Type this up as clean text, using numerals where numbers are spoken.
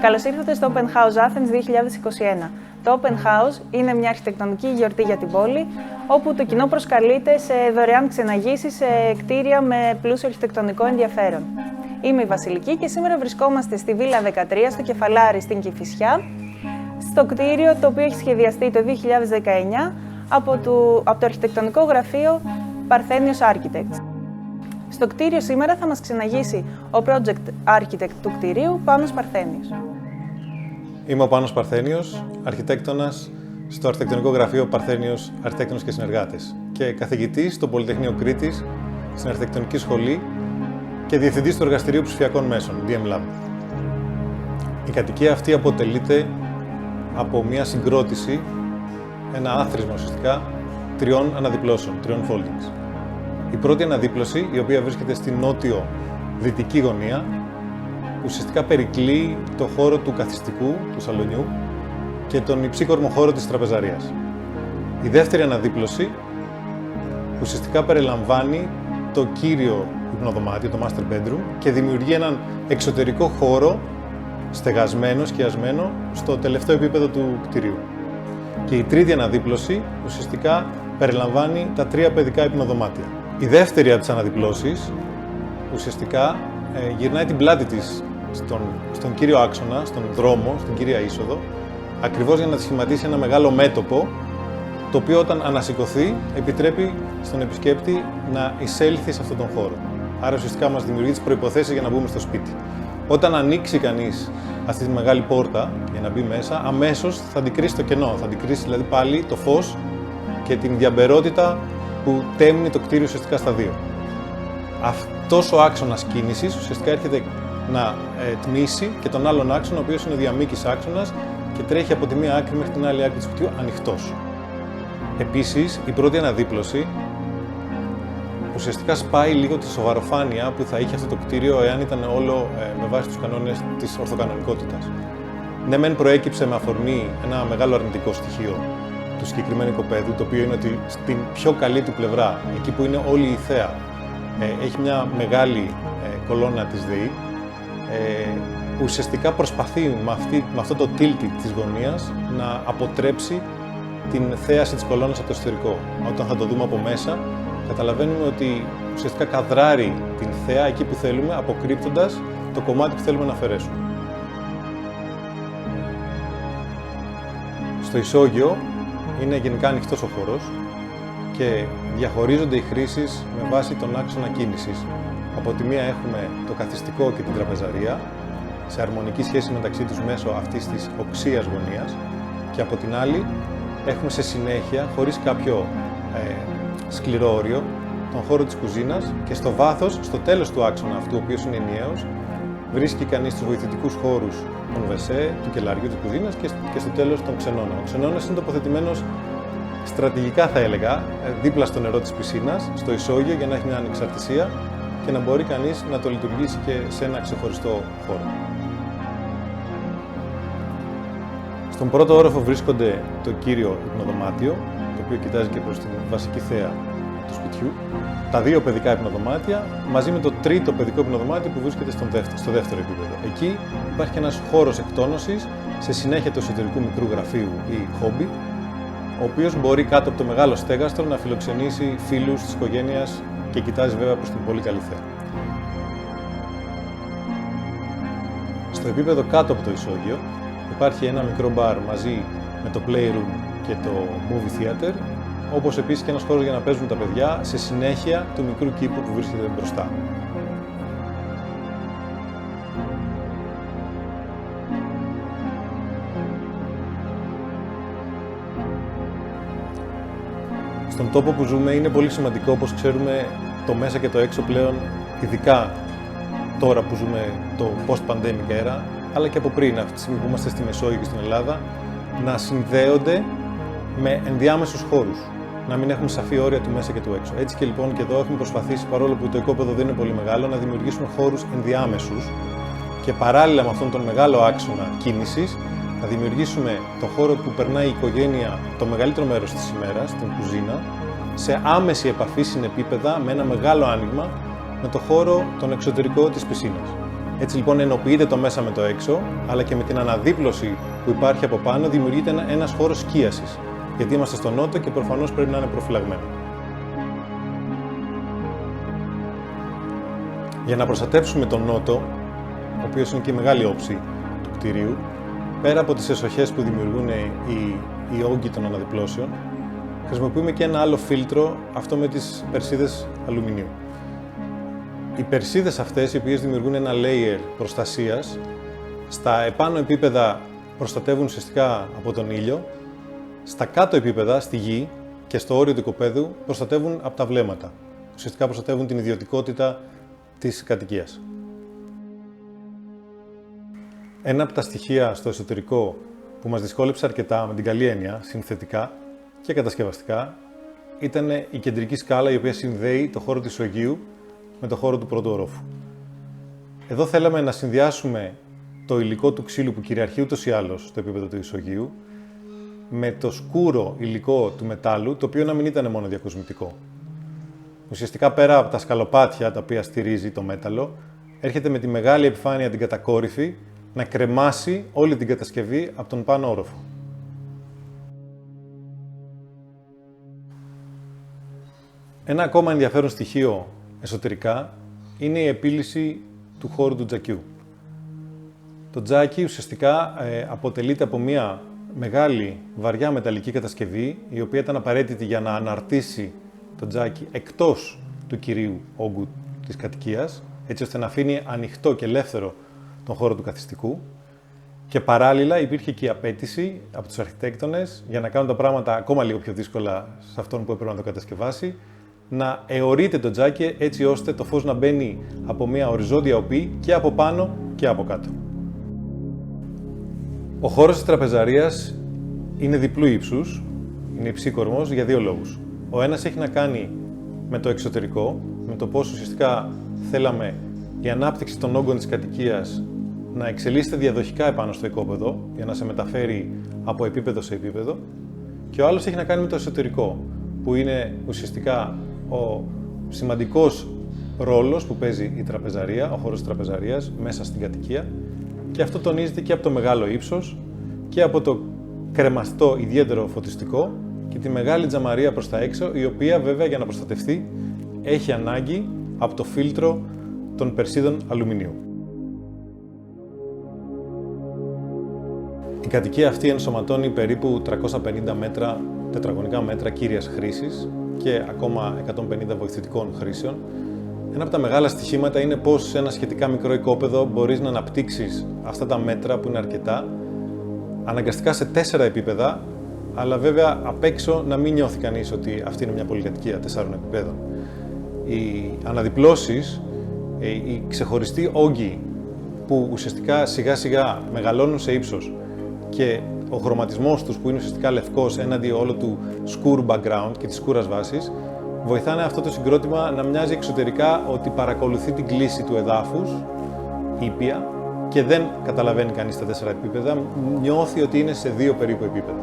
Καλώς ήρθατε στο Open House Athens 2021. Το Open House είναι μια αρχιτεκτονική γιορτή για την πόλη, όπου το κοινό προσκαλείται σε δωρεάν ξεναγήσεις σε κτίρια με πλούσιο αρχιτεκτονικό ενδιαφέρον. Είμαι η Βασιλική και σήμερα βρισκόμαστε στη Βίλα 13, στο Κεφαλάρι, στην Κηφισιά, στο κτίριο το οποίο έχει σχεδιαστεί το 2019 από το αρχιτεκτονικό γραφείο Parthenios Architects. Στο κτίριο σήμερα θα μας ξεναγήσει ο project architect του κτιρίου, Πάνος Παρθένιος. Είμαι ο Πάνος Παρθένιος, αρχιτέκτονας στο αρχιτεκτονικό γραφείο Παρθένιος Αρχιτέκτονες και Συνεργάτες και καθηγητής στο Πολυτεχνείο Κρήτης, στην Αρχιτεκτονική Σχολή και διευθυντής του Εργαστηρίου Ψηφιακών Μέσων, DM Lab. Η κατοικία αυτή αποτελείται από μια συγκρότηση, ένα άθροισμα ουσιαστικά, τριών αναδιπλώσεων, τριών foldings. Η πρώτη αναδίπλωση, η οποία βρίσκεται στη νότιο-δυτική γωνία, ουσιαστικά περικλεί το χώρο του καθιστικού, του σαλονιού και τον υψίκορμο χώρο της τραπεζαρίας. Η δεύτερη αναδίπλωση ουσιαστικά περιλαμβάνει το κύριο υπνοδωμάτιο, το master bedroom, και δημιουργεί έναν εξωτερικό χώρο στεγασμένο, σκιασμένο, στο τελευταίο επίπεδο του κτηρίου. Και η τρίτη αναδίπλωση ουσιαστικά περιλαμβάνει τα τρία παιδικά υπνοδωμάτια. Η δεύτερη από τις αναδιπλώσεις ουσιαστικά γυρνάει την πλάτη της στον κύριο άξονα, στον δρόμο, στην κύρια είσοδο, ακριβώς για να σχηματίσει ένα μεγάλο μέτωπο, το οποίο όταν ανασηκωθεί επιτρέπει στον επισκέπτη να εισέλθει σε αυτόν τον χώρο. Άρα ουσιαστικά μας δημιουργεί τις προϋποθέσεις για να μπούμε στο σπίτι. Όταν ανοίξει κανείς αυτή τη μεγάλη πόρτα για να μπει μέσα, αμέσως θα αντικρίσει το κενό, θα αντικρίσει δηλαδή πάλι το φως και την διαμπερότητα που τέμνει το κτίριο ουσιαστικά στα δύο. Αυτός ο άξονας κίνησης ουσιαστικά έρχεται να τμήσει και τον άλλον άξονα, ο οποίος είναι ο διαμήκης άξονας και τρέχει από τη μία άκρη μέχρι την άλλη άκρη του κτιρίου ανοιχτός. Επίσης, η πρώτη αναδίπλωση ουσιαστικά σπάει λίγο τη σοβαροφάνεια που θα είχε αυτό το κτίριο εάν ήταν όλο με βάση τους κανόνες της ορθοκανονικότητας. Ναι, μεν προέκυψε με αφορμή ένα μεγάλο αρνητικό στοιχείο του συγκεκριμένου οικοπαίδου, το οποίο είναι ότι στην πιο καλή του πλευρά, εκεί που είναι όλη η θέα, έχει μια μεγάλη κολόνα της ΔΕΗ, ουσιαστικά προσπαθεί με αυτό το tilting της γωνίας να αποτρέψει την θέαση της κολόνας από το εσωτερικό. Όταν θα το δούμε από μέσα, καταλαβαίνουμε ότι ουσιαστικά καδράρει την θέα εκεί που θέλουμε, αποκρύπτοντας το κομμάτι που θέλουμε να αφαιρέσουμε. Στο ισόγειο είναι γενικά ανοιχτός ο χώρος και διαχωρίζονται οι χρήσεις με βάση τον άξονα κίνησης. Από τη μία έχουμε το καθιστικό και την τραπεζαρία, σε αρμονική σχέση μεταξύ τους μέσω αυτής της οξείας γωνίας, και από την άλλη έχουμε σε συνέχεια, χωρίς κάποιο σκληρό όριο, τον χώρο της κουζίνας, και στο βάθος, στο τέλος του άξονα αυτού, ο οποίος είναι ενιαίος, βρίσκει κανείς τους βοηθητικούς χώρους των WC, του κελαριού, της κουζίνας και στο τέλος τον ξενώνα. Ο ξενώνας είναι τοποθετημένος στρατηγικά, θα έλεγα, δίπλα στο νερό της πισίνας, στο ισόγειο, για να έχει μια ανεξαρτησία και να μπορεί κανείς να το λειτουργήσει και σε ένα ξεχωριστό χώρο. Στον πρώτο όροφο βρίσκονται το κύριο υπνοδωμάτιο, το οποίο κοιτάζει και προς την βασική θέα του σπιτιού, τα δύο παιδικά υπνοδωμάτια, μαζί με το τρίτο παιδικό υπνοδωμάτιο που βρίσκεται στο δεύτερο επίπεδο. Εκεί υπάρχει ένας χώρος εκτόνωσης σε συνέχεια του εσωτερικού μικρού γραφείου ή χόμπι, ο οποίος μπορεί κάτω από το μεγάλο στέγαστρο να φιλοξενήσει φίλους της οικογένειας και κοιτάζει βέβαια προς την πολύ καλή θέα. Στο επίπεδο κάτω από το ισόγειο υπάρχει ένα μικρό μπαρ μαζί με το playroom και το movie theater, όπως επίσης και ένας χώρος για να παίζουν τα παιδιά σε συνέχεια του μικρού κήπου που βρίσκεται μπροστά. Στον τόπο που ζούμε είναι πολύ σημαντικό, όπως ξέρουμε, το μέσα και το έξω πλέον, ειδικά τώρα που ζούμε το post-pandemic era, αλλά και από πριν, αυτή τη στιγμή που είμαστε στη Μεσόγειο και στην Ελλάδα, να συνδέονται με ενδιάμεσους χώρους. Να μην έχουμε σαφή όρια του μέσα και του έξω. Έτσι και λοιπόν και εδώ έχουμε προσπαθήσει, παρόλο που το οικόπεδο δεν είναι πολύ μεγάλο, να δημιουργήσουμε χώρους ενδιάμεσους και παράλληλα με αυτόν τον μεγάλο άξονα κίνησης, να δημιουργήσουμε το χώρο που περνάει η οικογένεια το μεγαλύτερο μέρος της ημέρας, την κουζίνα, σε άμεση επαφή συνεπίπεδα με ένα μεγάλο άνοιγμα με το χώρο τον εξωτερικό της πισίνας. Έτσι λοιπόν ενοποιείται το μέσα με το έξω, αλλά και με την αναδίπλωση που υπάρχει από πάνω δημιουργείται ένας χώρος σκίασης, γιατί είμαστε στο νότο και προφανώς πρέπει να είναι προφυλαγμένο. Για να προστατεύσουμε τον νότο, ο οποίος είναι και η μεγάλη όψη του κτηρίου, πέρα από τις εσοχές που δημιουργούν οι όγκοι των αναδιπλώσεων, χρησιμοποιούμε και ένα άλλο φίλτρο, αυτό με τις περσίδες αλουμινίου. Οι περσίδες αυτές, οι οποίες δημιουργούν ένα layer προστασίας, στα επάνω επίπεδα προστατεύουν ουσιαστικά από τον ήλιο, στα κάτω επίπεδα, στη γη και στο όριο του οικοπαίδου, προστατεύουν από τα βλέμματα. Ουσιαστικά προστατεύουν την ιδιωτικότητα της κατοικίας. Ένα από τα στοιχεία στο εσωτερικό που μας δυσκόλεψε αρκετά, με την καλή έννοια, συνθετικά και κατασκευαστικά, ήταν η κεντρική σκάλα η οποία συνδέει το χώρο του ισογείου με το χώρο του πρώτου ορόφου. Εδώ θέλαμε να συνδυάσουμε το υλικό του ξύλου που κυριαρχεί ούτως ή άλλως στο επίπεδο του ισογείου με το σκούρο υλικό του μετάλλου, το οποίο να μην ήταν μόνο διακοσμητικό. Ουσιαστικά πέρα από τα σκαλοπάτια τα οποία στηρίζει το μέταλλο, έρχεται με τη μεγάλη επιφάνεια την κατακόρυφη να κρεμάσει όλη την κατασκευή από τον πάνω όροφο. Ένα ακόμα ενδιαφέρον στοιχείο εσωτερικά είναι η επίλυση του χώρου του τζακιού. Το τζάκι ουσιαστικά αποτελείται από μια μεγάλη βαριά μεταλλική κατασκευή, η οποία ήταν απαραίτητη για να αναρτήσει το τζάκι εκτός του κυρίου όγκου της κατοικίας, έτσι ώστε να αφήνει ανοιχτό και ελεύθερο τον χώρο του καθιστικού. Και παράλληλα υπήρχε και η απέτηση από τους αρχιτέκτονες, για να κάνουν τα πράγματα ακόμα λίγο πιο δύσκολα σε αυτόν που έπρεπε να το κατασκευάσει, να αιωρείται το τζάκι έτσι ώστε το φως να μπαίνει από μια οριζόντια οπή και από πάνω και από κάτω. Ο χώρος της τραπεζαρίας είναι διπλού ύψους, είναι υψίκορμος για δύο λόγους. Ο ένας έχει να κάνει με το εξωτερικό, με το πώς ουσιαστικά θέλαμε η ανάπτυξη των όγκων της κατοικίας να εξελίσσεται διαδοχικά επάνω στο οικόπεδο, για να σε μεταφέρει από επίπεδο σε επίπεδο. Και ο άλλος έχει να κάνει με το εσωτερικό, που είναι ουσιαστικά ο σημαντικός ρόλος που παίζει η τραπεζαρία, ο χώρος της τραπεζαρίας μέσα στην κατοικία. Και αυτό τονίζεται και από το μεγάλο ύψος και από το κρεμαστό ιδιαίτερο φωτιστικό και τη μεγάλη τζαμαρία προς τα έξω, η οποία βέβαια για να προστατευτεί έχει ανάγκη από το φίλτρο των περσίδων αλουμινίου. Η κατοικία αυτή ενσωματώνει περίπου 350 τετραγωνικά μέτρα κύριας χρήσης και ακόμα 150 βοηθητικών χρήσεων. Ένα από τα μεγάλα στοιχήματα είναι πως σε ένα σχετικά μικρό οικόπεδο μπορείς να αναπτύξεις αυτά τα μέτρα που είναι αρκετά, αναγκαστικά σε 4 επίπεδα, αλλά βέβαια απ' έξω να μην νιώθει κανείς ότι αυτή είναι μια πολυκατοικία 4 επιπέδων. Οι αναδιπλώσεις, οι ξεχωριστοί όγκοι που ουσιαστικά σιγά σιγά μεγαλώνουν σε ύψος και ο χρωματισμός τους που είναι ουσιαστικά λευκός έναντι όλου του σκούρ background και της σκούρας βάσης, βοηθάνε αυτό το συγκρότημα να μοιάζει εξωτερικά ότι παρακολουθεί την κλίση του εδάφους, ήπια, και δεν καταλαβαίνει κανείς τα 4 επίπεδα, νιώθει ότι είναι σε 2 περίπου επίπεδα.